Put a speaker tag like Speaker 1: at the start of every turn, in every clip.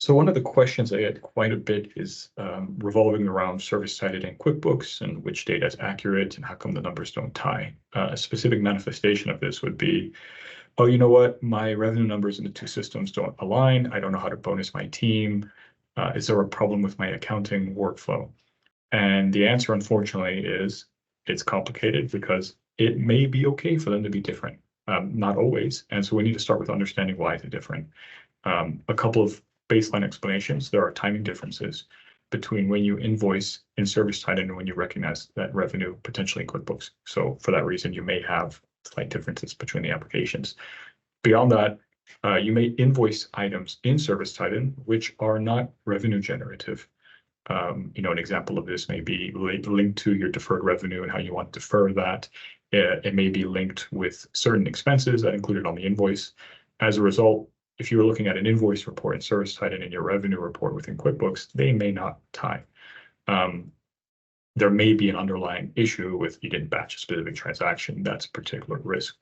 Speaker 1: So one of the questions I get quite a bit is revolving around ServiceTitan and QuickBooks and which data is accurate and how come the numbers don't tie. A specific manifestation of this would be, oh, you know what? My revenue numbers in the two systems don't align. I don't know how to bonus my team. Is there a problem with my accounting workflow? And the answer, unfortunately, is it's complicated because it may be okay for them to be different. Not always. And so we need to start with understanding why they're different. A couple of baseline explanations. There are timing differences between when you invoice in ServiceTitan and when you recognize that revenue potentially in QuickBooks. So for that reason, you may have slight differences between the applications. Beyond that, you may invoice items in ServiceTitan which are not revenue generative. An example of this may be linked to your deferred revenue and how you want to defer that. It may be linked with certain expenses that are included on the invoice. As a result, if you were looking at an invoice report in ServiceTitan and your revenue report within QuickBooks, they may not tie. There may be an underlying issue with you didn't batch a specific transaction. That's a particular risk.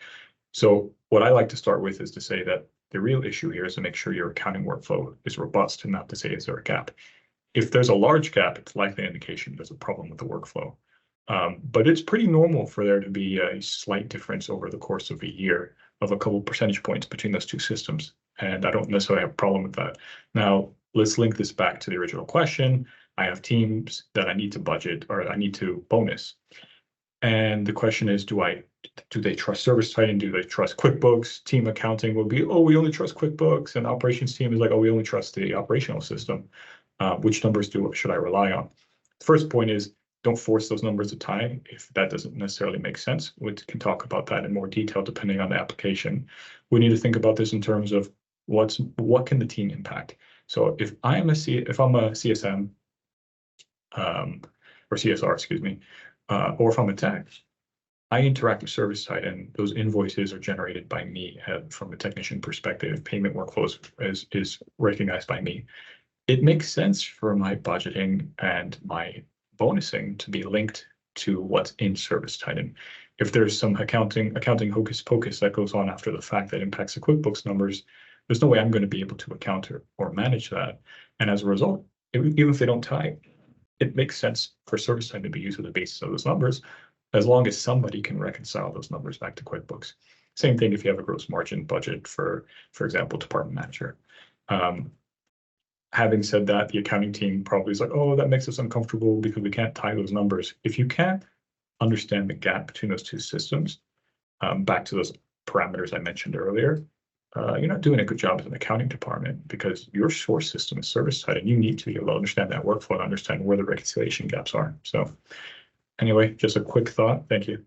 Speaker 1: So what I like to start with is to say that the real issue here is to make sure your accounting workflow is robust and not to say is there a gap. If there's a large gap, it's likely an indication there's a problem with the workflow. But it's pretty normal for there to be a slight difference over the course of a year of a couple percentage points between those two systems. And I don't necessarily have a problem with that. Now, let's link this back to the original question. I have teams that I need to budget or I need to bonus. And the question is, do they trust ServiceTitan? Do they trust QuickBooks? Team accounting will be, oh, we only trust QuickBooks. And operations team is like, oh, we only trust the operational system. Which numbers should I rely on? The first point is, don't force those numbers to tie if that doesn't necessarily make sense. We can talk about that in more detail depending on the application. We need to think about this in terms of what can the team impact. So if I'm a CSM or CSR, excuse me, or if I'm a tech, I interact with ServiceTitan. Those invoices are generated by me from a technician perspective. Payment workflows is recognized by me. It makes sense for my budgeting and my bonusing to be linked to what's in ServiceTitan. If there's some accounting hocus pocus that goes on after the fact that impacts the QuickBooks numbers, there's no way I'm going to be able to account or manage that. And as a result, even if they don't tie, it makes sense for ServiceTitan to be used as the basis of those numbers, as long as somebody can reconcile those numbers back to QuickBooks. Same thing if you have a gross margin budget for example, department manager. Having said that, the accounting team probably is like, oh, that makes us uncomfortable because we can't tie those numbers. If you can't understand the gap between those two systems, back to those parameters I mentioned earlier, you're not doing a good job as an accounting department because your source system is ServiceTitan. You need to be able to understand that workflow and understand where the reconciliation gaps are. So anyway, just a quick thought. Thank you.